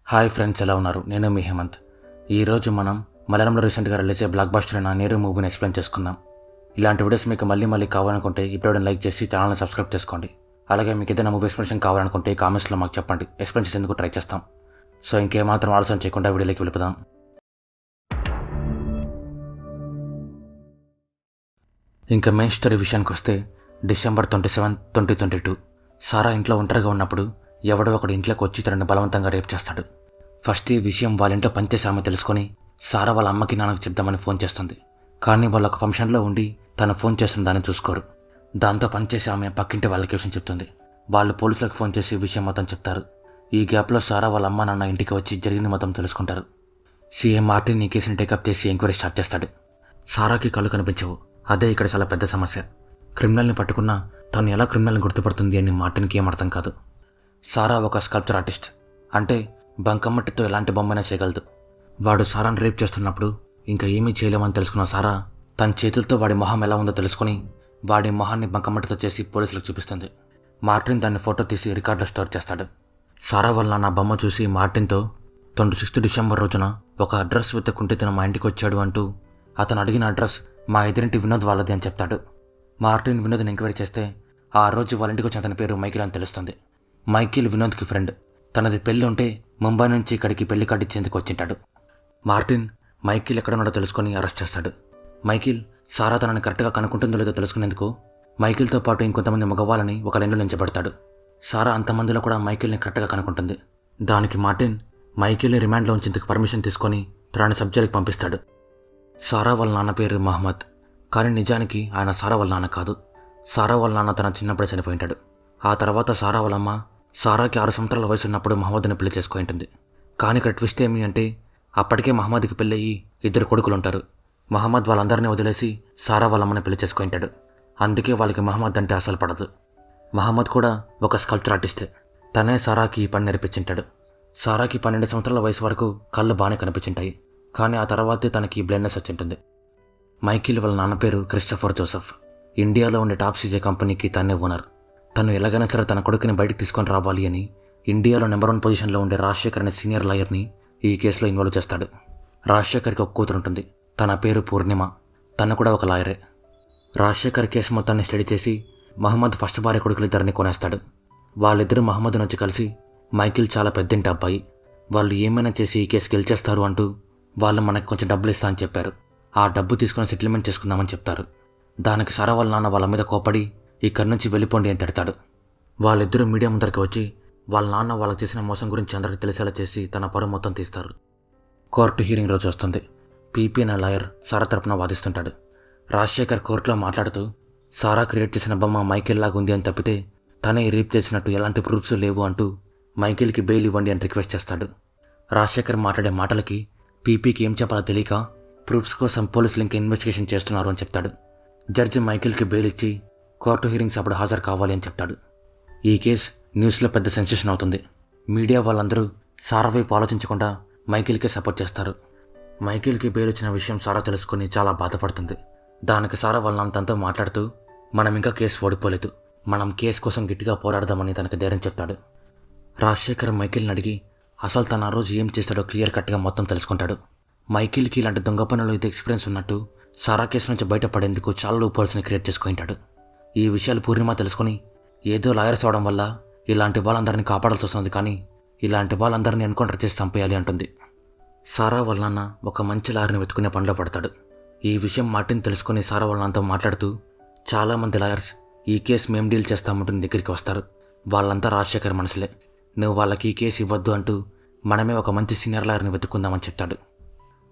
Hi friends, ఎలా ఉన్నారు? నేను మీ హేమంత్. ఈరోజు మనం మలయాళంలో రీసెంట్గా రిలీజ్ అయ్యే బ్లాక్ బస్టర్ అయిన నేరు మూవీని ఎక్స్ప్లెయిన్ చేసుకుందాం. ఇలాంటి వీడియోస్ మీకు మళ్ళీ కావాలనుకుంటే ఇప్పుడు లైక్ చేసి ఛానల్ని సబ్స్క్రైబ్ చేసుకోండి. అలాగే మీకు ఏదైనా మూవీ ఎక్స్ప్లెనేషన్ కావాలనుకుంటే కామెంట్స్లో మాకు చెప్పండి, ఎక్స్ప్లెయిన్ చేసేందుకు ట్రై చేస్తాం. సో ఇంకేమాత్రం ఆలోచన చేయకుండా వీడియోలోకి వెళ్ళిపోదాం. ఇంకా మెయిన్ స్టోరీ విషయానికి వస్తే December 27, 2022 సారా ఇంట్లో ఒంటరిగా ఉన్నప్పుడు ఎవడో ఒకడు ఇంట్లోకి వచ్చి తనని బలవంతంగా రేప్ చేస్తాడు. ఫస్ట్ ఈ విషయం వాళ్ళ ఇంట్లో పనిచేసే ఆమె తెలుసుకొని సారా వాళ్ళ అమ్మకి నాన్నకి చెప్దామని ఫోన్ చేస్తుంది. కానీ వాళ్ళు ఒక ఫంక్షన్లో ఉండి తను ఫోన్ చేస్తున్న దాన్ని చూసుకోరు. దాంతో పనిచేసే ఆమె పక్కింటి వాళ్ళకి విషయం చెప్తుంది. వాళ్ళు పోలీసులకు ఫోన్ చేసి విషయం మొత్తం చెప్తారు. ఈ గ్యాప్లో సారా వాళ్ళ అమ్మ నాన్న ఇంటికి వచ్చి జరిగింది మొత్తం తెలుసుకుంటారు. సీఎం మార్టిన్ ఈ కేసుని టేకప్ చేసి ఎంక్వైరీ స్టార్ట్ చేస్తాడు. సారాకి కళ్ళు కనిపించవు. అదే ఇక్కడ చాలా పెద్ద సమస్య. క్రిమినల్ని పట్టుకున్నా తను ఎలా క్రిమినల్ని గుర్తుపడుతుంది అని మార్టిన్కి ఏం అర్థం కాదు. సారా ఒక స్కల్ప్చర్ ఆర్టిస్ట్, అంటే బంకమట్టితో ఎలాంటి బొమ్మైనా చేయగలదు. వాడు సారాను రేప్ చేస్తున్నప్పుడు ఇంకా ఏమీ చేయలేమని తెలుసుకున్న సారా తన చేతులతో వాడి మొహం ఎలా ఉందో తెలుసుకుని వాడి మొహాన్ని బంకమట్టితో చేసి పోలీసులకు చూపిస్తుంది. మార్టిన్ దాన్ని ఫోటో తీసి రికార్డులో స్టోర్ చేస్తాడు. సారా వల్ల నా బొమ్మ చూసి మార్టిన్తో 26 December రోజున ఒక అడ్రస్ వెతుక్కుంటే తను మా ఇంటికి వచ్చాడు అంటూ అతను అడిగిన అడ్రస్ మా ఎదురింటి వినోద్ వాళ్ళది అని చెప్తాడు. మార్టిన్ వినోద్ని ఎంక్వైరీ చేస్తే ఆ రోజు వాళ్ళ ఇంటికి వచ్చిన అతని పేరు మైకిల్ అని తెలుస్తుంది. మైకిల్ వినోద్కి ఫ్రెండ్. తనది పెళ్లి ఉంటే ముంబై నుంచి ఇక్కడికి పెళ్లి కార్డు ఇచ్చేందుకు వచ్చింటాడు. మార్టిన్ మైకిల్ ఎక్కడున్నాడో తెలుసుకొని అరెస్ట్ చేస్తాడు. మైకిల్ సారా తనని కరెక్ట్గా కనుక్కుంటుందో లేదో తెలుసుకునేందుకు మైకిల్తో పాటు ఇంకొంతమంది మగవాళ్ళని ఒక లైన్లో నించబెడతాడు. సారా అంతమందిలో కూడా మైకిల్ని కరెక్ట్గా కనుక్కుంటుంది. దానికి మార్టిన్ మైకిల్ని రిమాండ్లో ఉంచేందుకు పర్మిషన్ తీసుకొని తనని సబ్జెక్ట్కి పంపిస్తాడు. సారా వాళ్ళ నాన్న పేరు మహమ్మద్, కానీ నిజానికి ఆయన సారా వాళ్ళ నాన్న కాదు. సారా వాళ్ళ నాన్న తన చిన్నప్పుడే చనిపోయింటాడు. ఆ తర్వాత సారా వాళ్ళమ్మ సారాకి 6 సంవత్సరాల వయసు ఉన్నప్పుడు మహమ్మద్ని పెళ్లి చేసుకుని ఉంటుంది. కానీ ఇక్కడ ట్విస్ట్ ఏమి అంటే అప్పటికే మహమ్మద్కి పెళ్ళయి 2 కొడుకులు ఉంటారు. మహమ్మద్ వాళ్ళందరినీ వదిలేసి సారా వాళ్ళమ్మని పెళ్లి చేసుకుంటాడు. అందుకే వాళ్ళకి మహమ్మద్ అంటే అసలు పడదు. మహమ్మద్ కూడా ఒక స్కల్ప్చర్ ఆర్టిస్టే. తనే సారాకి ఈ పని నేర్పించింటాడు. సారాకి 12 సంవత్సరాల వయసు వరకు కళ్ళు బాగానే కనిపించింటాయి. కానీ ఆ తర్వాతే తనకి బ్లైండ్నెస్ వచ్చింటుంది. మైకిల్ వాళ్ళ నాన్న పేరు క్రిస్టఫర్ జోసెఫ్. ఇండియాలో ఉండే టాప్ సీజే కంపెనీకి తనే ఓనర్. తను ఎలాగైనా సరే తన కొడుకుని బయటకు తీసుకొని రావాలి అని ఇండియాలో నెంబర్ 1 పొజిషన్లో ఉండే రాజశేఖర్ అనే సీనియర్ లాయర్ని ఈ కేసులో ఇన్వాల్వ్ చేస్తాడు. రాజశేఖర్కి ఒక కూతురు ఉంటుంది. తన పేరు పూర్ణిమ. తను కూడా ఒక లాయరే. రాజశేఖర్ కేసు మొత్తాన్ని స్టడీ చేసి మహమ్మద్ ఫస్ట్ భార్య కొడుకులిద్దరిని కొనేస్తాడు. వాళ్ళిద్దరూ మహమ్మద్ నుంచి కలిసి మైకిల్ చాలా పెద్దింటి అబ్బాయి, వాళ్ళు ఏమైనా చేసి ఈ కేసు గెలిచేస్తారు అంటూ వాళ్ళు మనకి కొంచెం డబ్బులు ఇస్తా అని చెప్పారు. ఆ డబ్బు తీసుకుని సెటిల్మెంట్ చేసుకుందామని చెప్తారు. దానికి సారా వాళ్ళ నాన్న వాళ్ళ మీద కోపడి ఇక్కడి నుంచి వెళ్ళిపోండి అని తిడతాడు. వాళ్ళిద్దరూ మీడియా ముందరికి వచ్చి వాళ్ళ నాన్న వాళ్ళకి చేసిన మోసం గురించి అందరికీ తెలిసేలా చేసి తన పరువు మొత్తం తీస్తారు. కోర్టు హీరింగ్ రోజు వస్తుంది. పీపీ అనే లాయర్ సారా తరపున వాదిస్తుంటాడు. రాజశేఖర్ కోర్టులో మాట్లాడుతూ సారా క్రియేట్ చేసిన బొమ్మ మైకిల్ లాగా ఉంది అని తప్పితే తనే రేప్ చేసినట్టు ఎలాంటి ప్రూఫ్స్ లేవు అంటూ మైకిల్కి బెయిల్ ఇవ్వండి అని రిక్వెస్ట్ చేస్తాడు. రాజశేఖర్ మాట్లాడే మాటలకి పీపీకి ఏం చెప్పాలో తెలియక ప్రూఫ్స్ కోసం పోలీసులు ఇంకా ఇన్వెస్టిగేషన్ చేస్తున్నారు అని చెప్తాడు. జడ్జి మైకిల్కి బెయిల్ ఇచ్చి కోర్టు హీరింగ్స్ అప్పుడు హాజరు కావాలి అని చెప్తాడు. ఈ కేసు న్యూస్లో పెద్ద సెన్సేషన్ అవుతుంది. మీడియా వాళ్ళందరూ సారా వైపు ఆలోచించకుండా మైకిల్కే సపోర్ట్ చేస్తారు. మైకిల్కి బెయిల్ ఇచ్చిన విషయం సారా తెలుసుకుని చాలా బాధపడుతుంది. దానికి సారా వాళ్ళ తనతో మాట్లాడుతూ మనం ఇంకా కేసు ఓడిపోలేదు, మనం కేసు కోసం గట్టిగా పోరాడదామని తనకు ధైర్యం చెప్తాడు. రాజశేఖర్ మైకిల్ని అడిగి అసలు తను ఆ రోజు ఏం చేస్తాడో క్లియర్ కట్గా మొత్తం తెలుసుకుంటాడు. మైకిల్కి ఇలాంటి దొంగ పనులు ఇది ఎక్స్పీరియన్స్ ఉన్నట్టు సారా కేసు నుంచి బయటపడేందుకు చాలా లూప్హోల్స్ని క్రియేట్ చేసుకుంటాడు. ఈ విషయాలు పూర్ణిమ తెలుసుకుని ఏదో లాయర్స్ అవడం వల్ల ఇలాంటి వాళ్ళందరినీ కాపాడాల్సి వస్తుంది, కానీ ఇలాంటి వాళ్ళందరినీ ఎన్కౌంటర్ చేసి చంపేయాలి అంటుంది. సారా వాళ్ళ నాన్న ఒక మంచి లాయర్ని వెతుకునే పనిలో పడతాడు. ఈ విషయం మార్టిన్ తెలుసుకుని సారా వాళ్ళ నాన్నతో మాట్లాడుతూ చాలామంది లాయర్స్ ఈ కేసు మేం డీల్ చేస్తామంటుంది దగ్గరికి వస్తారు. వాళ్ళంతా రాజశేఖర్ మనుషులే, నువ్వు వాళ్ళకి ఈ కేసు ఇవ్వద్దు అంటూ మనమే ఒక మంచి సీనియర్ లాయర్ని వెతుక్కుందామని చెప్తాడు.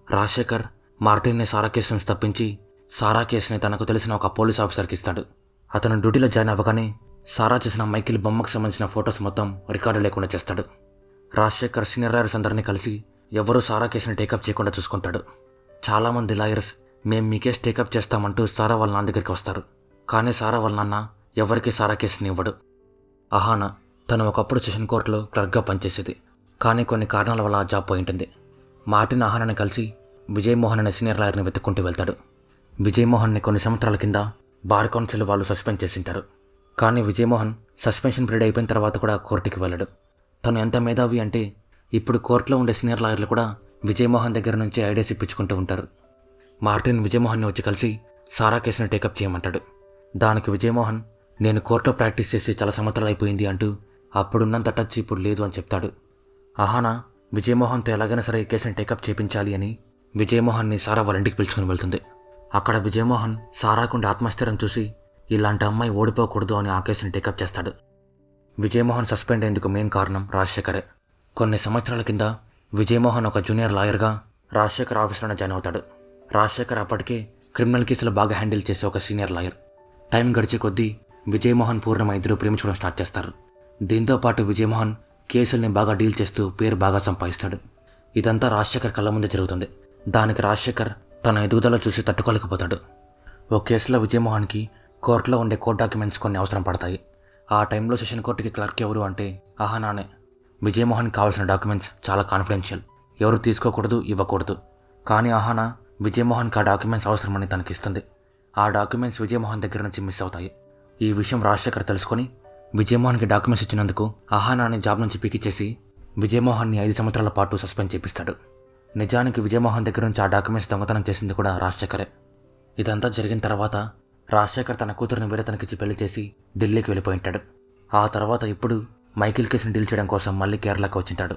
రాజశేఖర్ మార్టిన్ని సారా కేసు నుంచి తప్పించి సారా కేసుని తనకు తెలిసిన ఒక పోలీస్ ఆఫీసర్కి ఇస్తాడు. అతను డ్యూటీలో జాయిన్ అవ్వగానే సారా చేసిన మైకిల్ బొమ్మకు సంబంధించిన ఫొటోస్ మొత్తం రికార్డు లేకుండా చేస్తాడు. రాజశేఖర్ సీనియర్ లాయర్స్ అందరినీ కలిసి ఎవరూ సారా కేసుని టేకప్ చేయకుండా చూసుకుంటాడు. చాలామంది లాయర్స్ మేము మీ కేసు టేకప్ చేస్తామంటూ సారా వాళ్ళ నాన్న దగ్గరికి వస్తారు. కానీ సారా వాళ్ళ నాన్న ఎవరికి సారా కేసుని ఇవ్వడు. అహానా తను ఒకప్పుడు సెషన్ కోర్టులో క్లర్క్గా పనిచేసేది, కానీ కొన్ని కారణాల వల్ల ఆ జాబ్ పోయి ఉంటుంది. మార్టిన్ అహానాని కలిసి విజయమోహన్ అనే సీనియర్ లాయర్ని వెతుక్కుంటూ వెళ్తాడు. విజయమోహన్ని కొన్ని సంవత్సరాల కింద బార్ కౌన్సిల్ వాళ్ళు సస్పెండ్ చేసింటారు. కానీ విజయమోహన్ సస్పెన్షన్ పీరియడ్ అయిపోయిన తర్వాత కూడా కోర్టుకి వెళ్ళడు. తను ఎంత మేధావి అంటే ఇప్పుడు కోర్టులో ఉండే సీనియర్ లాయర్లు కూడా విజయమోహన్ దగ్గర నుంచి ఐడియాస్ ఇప్పించుకుంటూ ఉంటారు. మార్టిన్ విజయమోహన్ని వచ్చి కలిసి సారా కేసును టేకప్ చేయమంటాడు. దానికి విజయమోహన్, నేను కోర్టులో ప్రాక్టీస్ చేసి చాలా సంవత్సరాలు అయిపోయింది అంటూ అప్పుడున్నంత టచ్ ఇప్పుడు లేదు అని చెప్తాడు. అహానా విజయమోహన్తో ఎలాగైనా సరే ఈ కేసుని టేకప్ చేయించాలి అని విజయమోహన్ని సారా వాళ్ళ ఇంటికి పిలుచుకుని వెళ్తుంది. అక్కడ విజయమోహన్ సారాకుండే ఆత్మస్థైర్యం చూసి ఇలాంటి అమ్మాయి ఓడిపోకూడదు అని ఆ కేసుని టేకప్ చేస్తాడు. విజయమోహన్ సస్పెండ్ అయ్యేందుకు మెయిన్ కారణం రాజశేఖరే. కొన్ని సంవత్సరాల కింద విజయమోహన్ ఒక జూనియర్ లాయర్గా రాజశేఖర్ ఆఫీస్లోనే జాయిన్ అవుతాడు. రాజశేఖర్ అప్పటికే క్రిమినల్ కేసులు బాగా హ్యాండిల్ చేసే ఒక సీనియర్ లాయర్. టైం గడిచే కొద్దీ విజయమోహన్ పూర్ణిమ ఇద్దరు ప్రేమించుకోవడం స్టార్ట్ చేస్తారు. దీంతో పాటు విజయమోహన్ కేసుల్ని బాగా డీల్ చేస్తూ పేరు బాగా సంపాదిస్తాడు. ఇదంతా రాజశేఖర్ కళ్ళ ముందే జరుగుతుంది. దానికి రాజశేఖర్ తన ఎదుగుదల చూసి తట్టుకోలేకపోతాడు. ఓ కేసులో విజయమోహన్కి కోర్టులో ఉండే కోర్ట్ డాక్యుమెంట్స్ కొన్ని అవసరం పడతాయి. ఆ టైంలో సెషన్ కోర్టుకి క్లర్క్ ఎవరు అంటే అహానానే. విజయమోహన్కి కావాల్సిన డాక్యుమెంట్స్ చాలా కాన్ఫిడెన్షియల్, ఎవరు తీసుకోకూడదు, ఇవ్వకూడదు. కానీ అహానా విజయమోహన్కి ఆ డాక్యుమెంట్స్ అవసరమని తనకిస్తుంది. ఆ డాక్యుమెంట్స్ విజయమోహన్ దగ్గర నుంచి మిస్ అవుతాయి. ఈ విషయం రాజశేఖర్ తెలుసుకొని విజయమోహన్కి డాక్యుమెంట్స్ ఇచ్చినందుకు అహానాని జాబ్ నుంచి పీకిచ్చేసి విజయమోహన్ని 5 సంవత్సరాల పాటు సస్పెండ్ చేపిస్తాడు. నిజానికి విజయమోహన్ దగ్గర నుంచి ఆ డాక్యుమెంట్స్ దొంగతనం చేసింది కూడా రాజశేఖరే. ఇదంతా జరిగిన తర్వాత రాజశేఖర్ తన కూతురిని వేరే తనకిచ్చి పెళ్లి చేసి ఢిల్లీకి వెళ్ళిపోయింటాడు. ఆ తర్వాత ఇప్పుడు మైకిల్ కేసుని డీల్ చేయడం కోసం మళ్ళీ కేరళకు వచ్చింటాడు.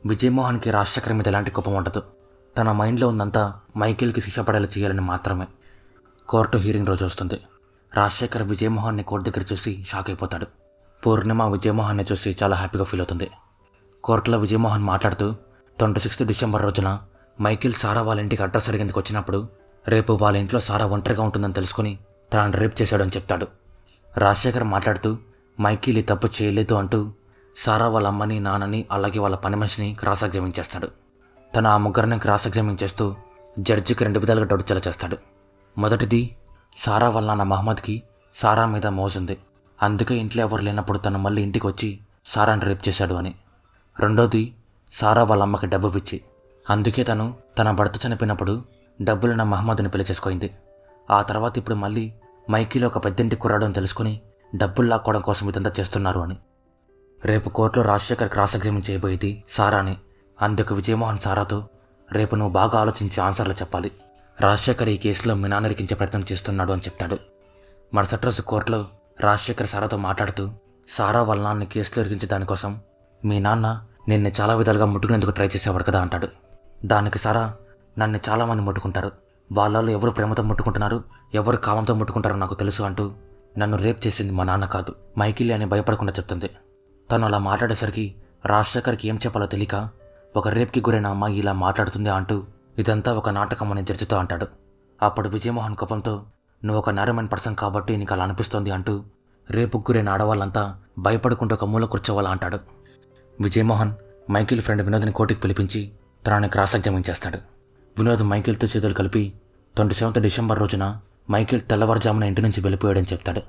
విజయమోహన్కి రాజశేఖర్ మీద ఎలాంటి కోపం ఉండదు. తన మైండ్లో ఉందంతా మైకిల్కి శిక్ష పడేలా చేయాలని మాత్రమే. కోర్టు హీరింగ్ రోజు వస్తుంది. రాజశేఖర్ విజయమోహన్ని కోర్టు దగ్గర చూసి షాక్ అయిపోతాడు. పూర్ణిమ విజయమోహన్ని చూసి చాలా హ్యాపీగా ఫీల్ అవుతుంది. కోర్టులో విజయమోహన్ మాట్లాడుతూ 26 డిసెంబర్ రోజున మైకిల్ సారా వాళ్ళ ఇంటికి అడ్రస్ అడిగేందుకు వచ్చినప్పుడు రేపు వాళ్ళ ఇంట్లో సారా ఒంటరిగా ఉంటుందని తెలుసుకుని తనని రేప్ చేశాడని చెప్తాడు. రాజశేఖర్ మాట్లాడుతూ మైకిల్ ఈ తప్పు చేయలేదు అంటూ సారా వాళ్ళ అమ్మని, నాన్నని, అలాగే వాళ్ళ పని మనిషిని క్రాస్ ఎగ్జామిన్ చేస్తాడు. తను ఆ ముగ్గురిని క్రాస్ ఎగ్జామిన్ చేస్తూ జడ్జికి 2 విధాలుగా డౌట్ వచ్చేలా చేస్తాడు. మొదటిది, సారా వాళ్ళ నాన్న మహమ్మద్కి సారా మీద మోజుంది, అందుకే ఇంట్లో ఎవరు లేనప్పుడు తను మళ్ళీ ఇంటికి వచ్చి సారాని రేప్ చేశాడు అని. రెండోది, సారా వాళ్ళ అమ్మకి డబ్బు పిచ్చి, అందుకే తను తన భర్త చనిపోయినప్పుడు డబ్బులున్న మహమ్మద్ని పెళ్లి చేసుకుంది. ఆ తర్వాత ఇప్పుడు మళ్ళీ మైకిల్ ఒక పెద్దింటి కుర్రాడు అని తెలుసుకుని డబ్బులు లాక్కోవడం కోసం ఇదంతా చేస్తున్నారు అని. రేపు కోర్టులో రాజశేఖర్ క్రాస్ ఎగ్జామిన్ చేయబోయేది సారాని. అందుకు విజయమోహన్ సారాతో, రేపు నువ్వు బాగా ఆలోచించి ఆన్సర్లు చెప్పాలి. రాజశేఖర్ ఈ కేసులో మీ నాన్న ఇరికించే ప్రయత్నం చేస్తున్నాడు అని చెప్తాడు. మరుసటి రోజు కోర్టులో రాజశేఖర్ సారాతో మాట్లాడుతూ, సారా వాళ్ళ నాన్నని కేసులో ఇరికించే దానికోసం మీ నాన్న నిన్ను చాలా విధాలుగా ముట్టుకునేందుకు ట్రై చేసేవాడు కదా అంటాడు. దానికి సారా, నన్ను చాలామంది ముట్టుకుంటారు, వాళ్ళలో ఎవరు ప్రేమతో ముట్టుకుంటున్నారు, ఎవరు కామంతో ముట్టుకుంటారో నాకు తెలుసు అంటూ నన్ను రేప్ చేసింది మా నాన్న కాదు, మైకిల్ అని భయపడకుండా చెప్తుంది. తను అలా మాట్లాడేసరికి రాజశేఖర్కి ఏం చెప్పాలో తెలియక, ఒక రేప్కి గురైన అమ్మాయి ఇలా మాట్లాడుతుంది అంటూ ఇదంతా ఒక నాటకం అని జడ్జితో అంటాడు. అప్పుడు విజయమోహన్ కోపంతో, నువ్వు ఒక నార్మల్ పర్సన్ కాబట్టి నీకు అలా అనిపిస్తోంది అంటూ రేపుకు గురైన ఆడవాళ్ళంతా భయపడుకుంటూ ఒక మూల కూర్చోవాలా అంటాడు. విజయమోహన్ మైకిల్ ఫ్రెండ్ వినోద్ని కోర్టుకి పిలిపించి తనని క్రాస్ ఎగ్జామిన్ చేస్తాడు. వినోద్ మైకిల్తో చేతులు కలిపి 27 డిసెంబర్ రోజున మైకిల్ తెల్లవారుజామున ఇంటి నుంచి వెళ్ళిపోయాడని చెప్తాడు.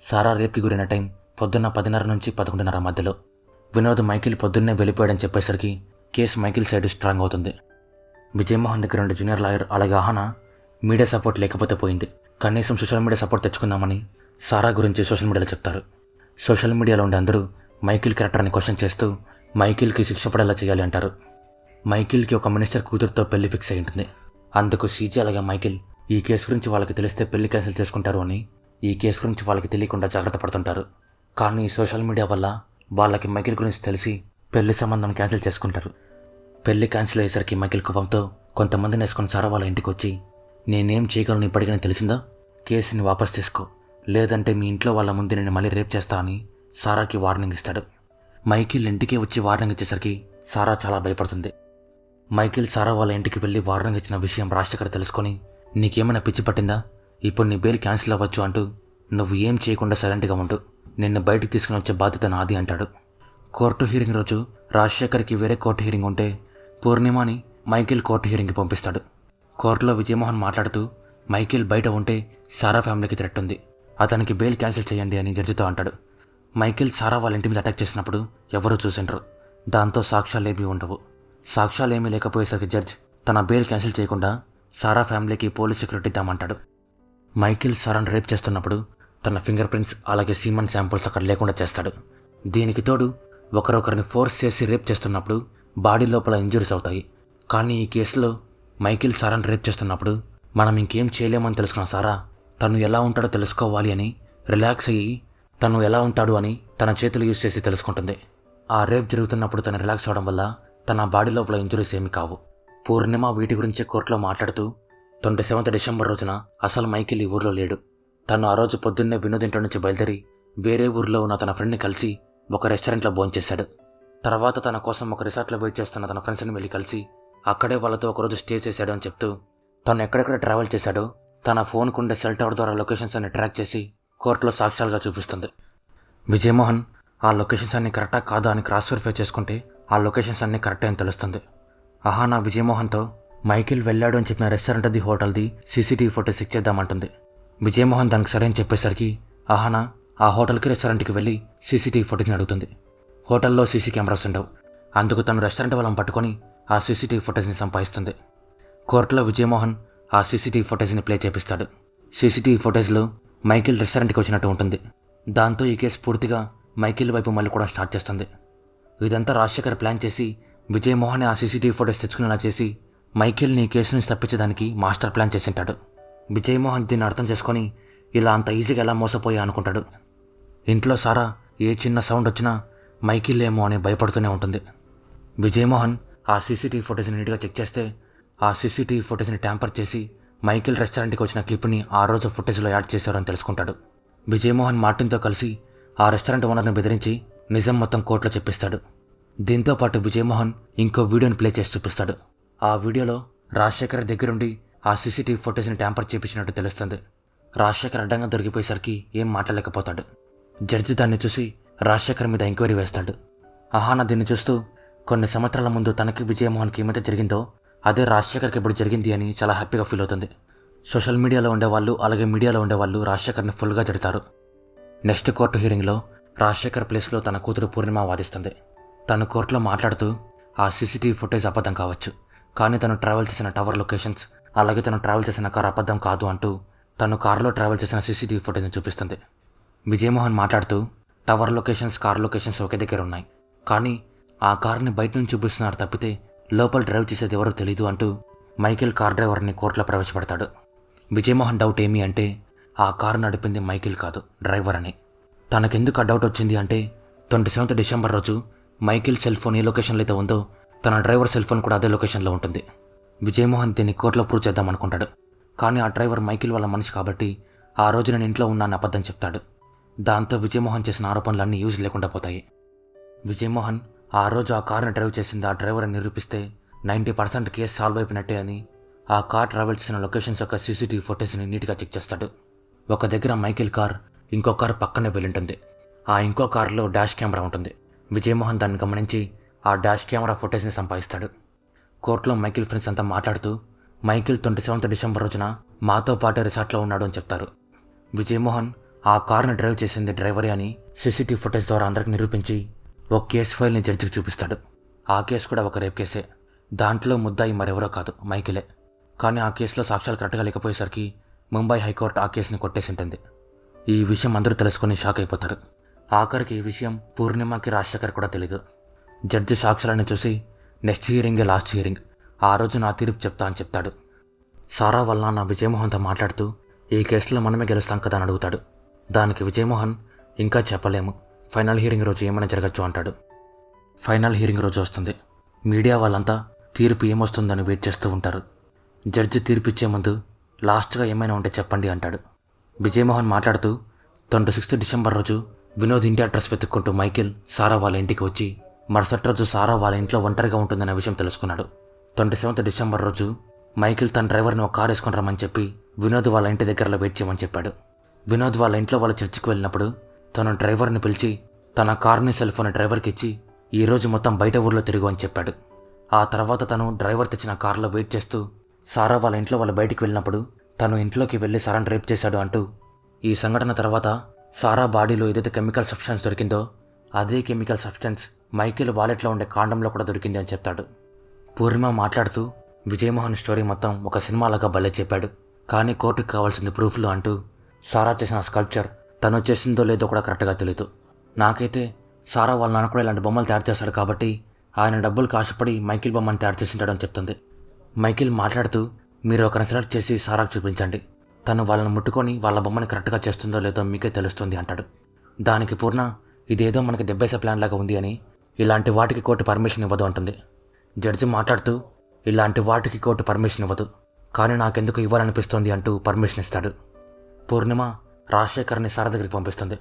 సారా రేప్కి గురైన టైం పొద్దున్న 10:30 నుంచి 11:30 మధ్యలో. వినోద్ మైకిల్ పొద్దున్నే వెళ్ళిపోయాడని చెప్పేసరికి కేసు మైకిల్ సైడ్ స్ట్రాంగ్ అవుతుంది. విజయమోహన్ దగ్గర ఉండే జూనియర్ లాయర్ అలాగే అహానా మీడియా సపోర్ట్ లేకపోతే పోయింది, కనీసం సోషల్ మీడియా సపోర్ట్ తెచ్చుకుందామని సారా గురించి సోషల్ మీడియాలో చెప్తారు. సోషల్ మీడియాలో ఉండే అందరూ మైకిల్ క్యారెక్టర్ని క్వశ్చన్ చేస్తూ మైకిల్కి శిక్ష పడేలా చేయాలి అంటారు. మైకిల్కి ఒక మినిస్టర్ కూతురుతో పెళ్లి ఫిక్స్ అయి ఉంటుంది. అందుకు సీజీ అలాగే మైకిల్ ఈ కేసు గురించి వాళ్ళకి తెలిస్తే పెళ్లి క్యాన్సిల్ చేసుకుంటారు అని ఈ కేసు గురించి వాళ్ళకి తెలియకుండా జాగ్రత్త పడుతుంటారు. కానీ సోషల్ మీడియా వల్ల వాళ్ళకి మైకిల్ గురించి తెలిసి పెళ్లి సంబంధం క్యాన్సిల్ చేసుకుంటారు. పెళ్లి క్యాన్సిల్ అయ్యేసరికి మైకిల్ కోపంతో కొంతమందిని వేసుకుని సారా వాళ్ళ ఇంటికి వచ్చి, నేనేం చేయగలను ఇప్పటికైనా తెలిసిందా, కేసుని వాపస్ తీసుకో, లేదంటే మీ ఇంట్లో వాళ్ళ ముందు నేను మళ్ళీ రేప్ చేస్తా అని సారాకి వార్నింగ్ ఇస్తాడు. మైకిల్ ఇంటికి వచ్చి వార్నింగ్ ఇచ్చేసరికి సారా చాలా భయపడుతుంది. మైకిల్ సారా వాళ్ళ ఇంటికి వెళ్ళి వార్నింగ్ ఇచ్చిన విషయం రాజశేఖర్ తెలుసుకొని, నీకేమైనా పిచ్చి పట్టిందా, ఇప్పుడు నీ బెయిల్ క్యాన్సిల్ అవ్వచ్చు అంటూ నువ్వు ఏం చేయకుండా సైలెంట్గా ఉంటూ నిన్ను బయటికి తీసుకుని వచ్చే బాధ్యత నాది అంటాడు. కోర్టు హీరింగ్ రోజు రాజశేఖర్కి వేరే కోర్టు హీరింగ్ ఉంటే పూర్ణిమని మైకిల్ కోర్టు హీరింగ్కి పంపిస్తాడు. కోర్టులో విజయమోహన్ మాట్లాడుతూ, మైకిల్ బయట ఉంటే సారా ఫ్యామిలీకి థ్రెట్ ఉంది, అతనికి బెయిల్ క్యాన్సిల్ చేయండి అని జడ్జితో అంటాడు. మైకిల్ సారా వాళ్ళ ఇంటి మీద అటాక్ చేసినప్పుడు ఎవరూ చూసిండ్రు, దాంతో సాక్ష్యాలేమీ ఉండవు. సాక్ష్యాలేమీ లేకపోయేసరికి జడ్జ్ తన బెయిల్ క్యాన్సిల్ చేయకుండా సారా ఫ్యామిలీకి పోలీస్ సెక్యూరిటీ ఇద్దామంటాడు. మైకిల్ సారాను రేప్ చేస్తున్నప్పుడు తన ఫింగర్ ప్రింట్స్ అలాగే సీమన్ శాంపుల్స్ అక్కడ లేకుండా చేస్తాడు. దీనికి తోడు ఒకరొకరిని ఫోర్స్ చేసి రేప్ చేస్తున్నప్పుడు బాడీ లోపల ఇంజురీస్ అవుతాయి. కానీ ఈ కేసులో మైకేల్ సారాను రేప్ చేస్తున్నప్పుడు మనం ఇంకేం చేయలేమని తెలుసుకున్న సారా తను ఎలా ఉంటాడో తెలుసుకోవాలి అని రిలాక్స్ అయ్యి తను ఎలా ఉంటాడు అని తన చేతులు యూజ్ చేసి తెలుసుకుంటుంది. ఆ రేప్ జరుగుతున్నప్పుడు తను రిలాక్స్ అవడం వల్ల తన బాడీ లోపల ఇంజురీస్ ఏమీ కావు. పూర్ణిమ వీటి గురించి కోర్టులో మాట్లాడుతూ 27 డిసెంబర్ రోజున అసలు మైకేల్ ఈ ఊర్లో లేడు. తను ఆ రోజు పొద్దున్నే వినోద్ ఇంట్లో నుంచి బయలుదేరి వేరే ఊర్లో ఉన్న తన ఫ్రెండ్ని కలిసి ఒక రెస్టారెంట్లో భోంచేశాడు. తర్వాత తన కోసం ఒక రిసార్ట్లో వెయిట్ చేస్తున్న తన ఫ్రెండ్స్ని వెళ్ళి కలిసి అక్కడే వాళ్ళతో ఒకరోజు స్టే చేశాడు అని చెప్తూ తను ఎక్కడెక్కడ ట్రావెల్ చేశాడో తన ఫోన్కుండే సెల్ టవర్ ద్వారా లొకేషన్స్ అన్ని ట్రాక్ చేసి కోర్టులో సాక్ష్యాలుగా చూపిస్తుంది. విజయమోహన్ ఆ లొకేషన్స్ అన్ని కరెక్టా కాదా అని క్రాస్ వెరిఫై చేసుకుంటే ఆ లొకేషన్స్ అన్ని కరెక్టే అని తెలుస్తుంది. అహానా విజయమోహన్తో మైకేల్ వెళ్ళాడు అని చెప్పిన రెస్టారెంట్ది హోటల్ది సీసీటీవీ ఫోటోస్ చెక్ చేద్దామంటుంది. విజయమోహన్ దానికి సరే అని చెప్పేసరికి అహానా ఆ హోటల్కి రెస్టారెంట్కి వెళ్ళి సీసీటీవీ ఫోటోస్ని అడుగుతుంది. హోటల్లో సీసీ కెమెరాస్ ఉండవు. అందుకు తను రెస్టారెంట్ వాళ్ళని పట్టుకొని ఆ సీసీటీవీ ఫోటోస్ని సంపాదిస్తుంది. కోర్టులో విజయమోహన్ ఆ సీసీటీవీ ఫోటోస్ని ప్లే చేపిస్తాడు. సీసీటీవీ ఫోటోస్లో మైకేల్ రెస్టారెంట్కి వచ్చినట్టు ఉంటుంది. దాంతో ఈ కేసు పూర్తిగా మైకేల్ వైపు మళ్ళీ కూడా స్టార్ట్ చేస్తుంది. ఇదంతా రాజశేఖర్ ప్లాన్ చేసి విజయమోహన్ ఆ సీసీటీవీ ఫోటోస్ తెచ్చుకునేలా చేసి మైకేల్ని ఈ కేసు నుంచి తప్పించడానికి మాస్టర్ ప్లాన్ చేసింటాడు. విజయమోహన్ దీన్ని అర్థం చేసుకొని ఇలా అంత ఈజీగా ఎలా మోసపోయా అనుకుంటాడు. ఇంట్లో సారా ఏ చిన్న సౌండ్ వచ్చినా మైకేల్ ఏమో అని భయపడుతూనే ఉంటుంది. విజయమోహన్ ఆ సీసీటీవీ ఫోటోస్ని నీట్గా చెక్ చేస్తే ఆ సీసీటీవీ ఫోటోస్ని ట్యాంపర్ చేసి మైకేల్ రెస్టారెంట్కి వచ్చిన క్లిప్ని ఆ రోజు ఫుటేజ్లో యాడ్ చేశారని తెలుసుకుంటాడు. విజయమోహన్ మార్టిన్తో కలిసి ఆ రెస్టారెంట్ ఓనర్ని బెదిరించి నిజం మొత్తం కోర్టులో చెప్పిస్తాడు. దీంతో పాటు విజయమోహన్ ఇంకో వీడియోని ప్లే చేసి చూపిస్తాడు. ఆ వీడియోలో రాజశేఖర్ దగ్గరుండి ఆ సీసీటీవీ ఫోటోస్ని ట్యాంపర్ చేపించినట్టు తెలుస్తుంది. రాజశేఖర్ అడ్డంగా దొరికిపోయేసరికి ఏం మాట్లాడలేకపోతాడు. జడ్జి దాన్ని చూసి రాజశేఖర్ మీద ఎంక్వైరీ వేస్తాడు. అహానా దీన్ని చూస్తూ కొన్ని సంవత్సరాల ముందు తనకి విజయమోహన్కి ఏమైతే జరిగిందో అదే రాజశేఖర్కి ఇప్పుడు జరిగింది అని చాలా హ్యాపీగా ఫీల్ అవుతుంది. సోషల్ మీడియాలో ఉండేవాళ్ళు అలాగే మీడియాలో ఉండేవాళ్ళు రాజశేఖర్ని ఫుల్గా తిడతారు. నెక్స్ట్ కోర్టు హీరింగ్లో రాజశేఖర్ ప్లేస్లో తన కూతురు పూర్ణిమ వాదిస్తుంది. తను కోర్టులో మాట్లాడుతూ ఆ సీసీటీవీ ఫుటేజ్ అబద్ధం కావచ్చు, కానీ తను ట్రావెల్ చేసిన టవర్ లొకేషన్స్ అలాగే తను ట్రావెల్ చేసిన కార్ అబద్ధం కాదు అంటూ తను కారులో ట్రావెల్ చేసిన సీసీటీవీ ఫుటేజ్ని చూపిస్తుంది. విజయమోహన్ మాట్లాడుతూ టవర్ లొకేషన్స్ కార్ లొకేషన్స్ ఒకే దగ్గర ఉన్నాయి, కానీ ఆ కార్ని బయట నుంచి చూపిస్తున్నారు తప్పితే లోపల డ్రైవ్ చేసేది ఎవరో తెలీదు అంటూ మైకేల్ కార్ డ్రైవర్ని కోర్టులో ప్రవేశపెడతాడు. విజయమోహన్ డౌట్ ఏమి అంటే ఆ కారు నడిపింది మైకేల్ కాదు డ్రైవర్ అని. తనకెందుకు ఆ డౌట్ వచ్చింది అంటే 27 డిసెంబర్ రోజు మైకేల్ సెల్ ఫోన్ ఏ లొకేషన్లో అయితే ఉందో తన డ్రైవర్ సెల్ ఫోన్ కూడా అదే లొకేషన్లో ఉంటుంది. విజయమోహన్ దీన్ని కోర్టులో ప్రూవ్ చేద్దాం అనుకుంటాడు. కానీ ఆ డ్రైవర్ మైకేల్ వాళ్ళ మనిషి కాబట్టి ఆ రోజు నేను ఇంట్లో ఉన్నాను అబద్ధం చెప్తాడు. దాంతో విజయమోహన్ చేసిన ఆరోపణలన్నీ యూజ్ లేకుండా పోతాయి. విజయమోహన్ ఆ రోజు ఆ కారుని డ్రైవ్ చేసింది ఆ డ్రైవర్ అని నిరూపిస్తే 90% కేసు సాల్వ్ అయిపోయినట్టే అని ఆ కార్ ట్రావెల్ చేసిన లొకేషన్స్ యొక్క సీసీటీవీ ఫోటోస్ని నీట్గా చెక్ చేస్తాడు. ఒక దగ్గర మైకేల్ కార్ ఇంకో కార్ పక్కనే వెళ్ళుంటుంది. ఆ ఇంకో కారులో డాష్ కెమెరా ఉంటుంది. విజయమోహన్ దాన్ని గమనించి ఆ డాష్ కెమెరా ఫోటోస్ని సంపాదిస్తాడు. కోర్టులో మైకేల్ ఫ్రెండ్స్ అంతా మాట్లాడుతూ మైకేల్ 27 డిసెంబర్ రోజున మాతో పాటే రిసార్ట్లో ఉన్నాడు అని చెప్తారు. విజయమోహన్ ఆ కారుని డ్రైవ్ చేసింది డ్రైవరే అని సీసీటీవీ ఫుటేజ్ ద్వారా అందరికి నిరూపించి ఒక కేసు ఫైల్ని జడ్జికి చూపిస్తాడు. ఆ కేసు కూడా ఒక రేప్ కేసే. దాంట్లో ముద్దాయి మరెవరో కాదు మైకేలే. కానీ ఆ కేసులో సాక్ష్యాలు కరెక్ట్గా లేకపోయేసరికి ముంబై హైకోర్టు ఆ కేసుని కొట్టేసి ఉంటుంది. ఈ విషయం అందరూ తెలుసుకొని షాక్ అయిపోతారు. ఆఖరికి ఈ విషయం పూర్ణిమకి రాజశేఖర్ కూడా తెలీదు. జడ్జి సాక్ష్యాలను చూసి నెక్స్ట్ హియరింగే లాస్ట్ హియరింగ్, ఆ రోజు నా తీర్పు చెప్తా అని చెప్తాడు. సారా వల్ల నా విజయమోహన్తో మాట్లాడుతూ ఈ కేసులో మనమే గెలుస్తాం కదా అని అడుగుతాడు. దానికి విజయమోహన్ ఇంకా చెప్పలేము, ఫైనల్ హియరింగ్ రోజు ఏమైనా జరగచ్చు అంటాడు. ఫైనల్ హియరింగ్ రోజు వస్తుంది. మీడియా వాళ్ళంతా తీర్పు ఏమొస్తుందని వెయిట్ చేస్తూ ఉంటారు. జడ్జి తీర్పు ఇచ్చే ముందు లాస్ట్గా ఏమైనా ఉంటే చెప్పండి అంటాడు. విజయమోహన్ మాట్లాడుతూ 26 డిసెంబర్ రోజు వినోద్ ఇంటి అడ్రస్ వెతుక్కుంటూ మైకేల్ సారా వాళ్ళ ఇంటికి వచ్చి మరుసటి రోజు సారా వాళ్ళ ఇంట్లో ఒంటరిగా ఉంటుందనే విషయం తెలుసుకున్నాడు. 27 డిసెంబర్ రోజు మైకేల్ తన డ్రైవర్ని ఒక కారు వేసుకొని రమ్మని చెప్పి వినోద్ వాళ్ళ ఇంటి దగ్గరలో వెయిట్ చేయమని చెప్పాడు. వినోద్ వాళ్ళ ఇంట్లో వాళ్ళ చర్చికి వెళ్ళినప్పుడు తను డ్రైవర్ని పిలిచి తన కారుని సెల్ ఫోన్ డ్రైవర్కి ఇచ్చి ఈరోజు మొత్తం బయట ఊర్లో తిరుగు అని చెప్పాడు. ఆ తర్వాత తను డ్రైవర్ తెచ్చిన కారులో వెయిట్ చేస్తూ సారా వాళ్ళ ఇంట్లో వాళ్ళు బయటికి వెళ్ళినప్పుడు తను ఇంట్లోకి వెళ్ళి సారాను రేప్ చేశాడు అంటూ ఈ సంఘటన తర్వాత సారా బాడీలో ఏదైతే కెమికల్ సబ్స్టెన్స్ దొరికిందో అదే కెమికల్ సబ్స్టెన్స్ మైకేల్ వాలెట్లో ఉండే కాండంలో కూడా దొరికింది అని చెప్తాడు. పూర్ణిమ మాట్లాడుతూ విజయమోహన్ స్టోరీ మొత్తం ఒక సినిమాలాగా భలే చెప్పాడు, కానీ కోర్టుకు కావాల్సింది ప్రూఫ్లు అంటూ సారా చేసిన స్కల్ప్చర్ తను చేసిందో లేదో కూడా కరెక్ట్గా తెలియదు. నాకైతే సారా వాళ్ళ నాన్న కూడా ఇలాంటి బొమ్మలు తయారు చేస్తాడు కాబట్టి ఆయన డబ్బులు ఆశపడి మైకిల్ బొమ్మను తయారు చేసింటాడని చెప్తుంది. మైకిల్ మాట్లాడుతూ, మీరు ఒకరిని సెలెక్ట్ చేసి సారాకు చూపించండి, తను వాళ్ళని ముట్టుకొని వాళ్ళ బొమ్మని కరెక్ట్గా చేస్తుందో లేదో మీకే తెలుస్తుంది అంటాడు. దానికి పూర్ణ, ఇదేదో మనకి దెబ్బేసే ప్లాన్ లాగా ఉంది అని, ఇలాంటి వాటికి కోర్టు పర్మిషన్ ఇవ్వదు అంటుంది. జడ్జి మాట్లాడుతూ, ఇలాంటి వాటికి కోర్టు పర్మిషన్ ఇవ్వదు, కానీ నాకెందుకు ఇవ్వాలనిపిస్తోంది అంటూ పర్మిషన్ ఇస్తాడు. పూర్ణిమ రాజశేఖర్ని సారా దగ్గరికి పంపిస్తుంది.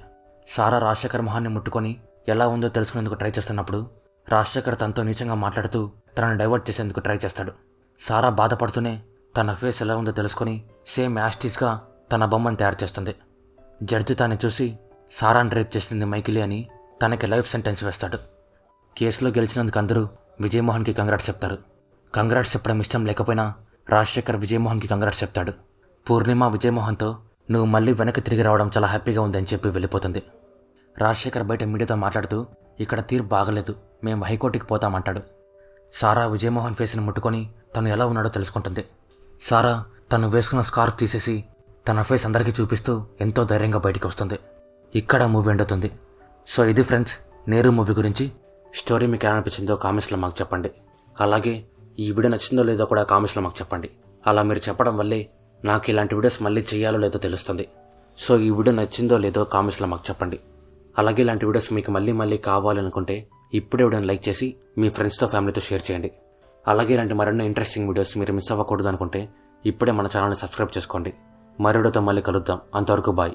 సారా రాజశేఖర్ మొహాన్ని ముట్టుకొని ఎలా ఉందో తెలుసుకునేందుకు ట్రై చేస్తున్నప్పుడు రాజశేఖర్ తనతో నీచంగా మాట్లాడుతూ తనని డైవర్ట్ చేసేందుకు ట్రై చేస్తాడు. సారా బాధపడుతూనే తన ఫేస్ ఎలా ఉందో తెలుసుకొని సేమ్ యాస్టీస్గా తన బొమ్మను తయారు చేస్తుంది. జడ్జి తాను చూసి సారాని రేప్ చేసింది మైకిలే అని తనకి లైఫ్ సెంటెన్స్ వేస్తాడు. కేసులో గెలిచినందుకు అందరూ విజయమోహన్కి కంగ్రాట్స్ చెప్తారు. కంగ్రాట్స్ చెప్పడం ఇష్టం లేకపోయినా రాజశేఖర్ విజయమోహన్కి కంగ్రాట్స్ చెప్తాడు. పూర్ణిమ విజయమోహన్తో, నువ్వు మళ్ళీ వెనక్కి తిరిగి రావడం చాలా హ్యాపీగా ఉందని చెప్పి వెళ్ళిపోతుంది. రాజశేఖర్ బయట మీడియాతో మాట్లాడుతూ, ఇక్కడ తీర్పు బాగలేదు, మేము హైకోర్టుకి పోతామంటాడు. సారా విజయమోహన్ ఫేస్ని ముట్టుకొని తను ఎలా ఉన్నాడో తెలుసుకుంటుంది. సారా తను వేసుకున్న స్కార్ఫ్ తీసేసి తన ఫేస్ అందరికీ చూపిస్తూ ఎంతో ధైర్యంగా బయటికి వస్తుంది. ఇక్కడ మూవీ ఎండుతుంది. సో ఇది ఫ్రెండ్స్, నేరు మూవీ గురించి. స్టోరీ మీకు ఎలా అనిపించిందో కామెంట్స్లో మాకు చెప్పండి. అలాగే ఈ వీడియో నచ్చిందో లేదో కూడా కామెంట్స్లో మాకు చెప్పండి. అలా మీరు చెప్పడం వల్లే నాకు ఇలాంటి వీడియోస్ మళ్ళీ చేయాలో లేదో తెలుస్తుంది. సో ఈ వీడియో నచ్చిందో లేదో కామెంట్స్లో మాకు చెప్పండి. అలాగే ఇలాంటి వీడియోస్ మీకు మళ్ళీ కావాలనుకుంటే ఇప్పుడే వీడియోని లైక్ చేసి మీ ఫ్రెండ్స్తో ఫ్యామిలీతో షేర్ చేయండి. అలాగే ఇలాంటి మరెన్నో ఇంట్రెస్టింగ్ వీడియోస్ మీరు మిస్ అవ్వకూడదు అనుకుంటే ఇప్పుడే మన ఛానల్ని సబ్స్క్రైబ్ చేసుకోండి. మరో వీడియోతో మళ్ళీ కలుద్దాం. అంతవరకు బాయ్.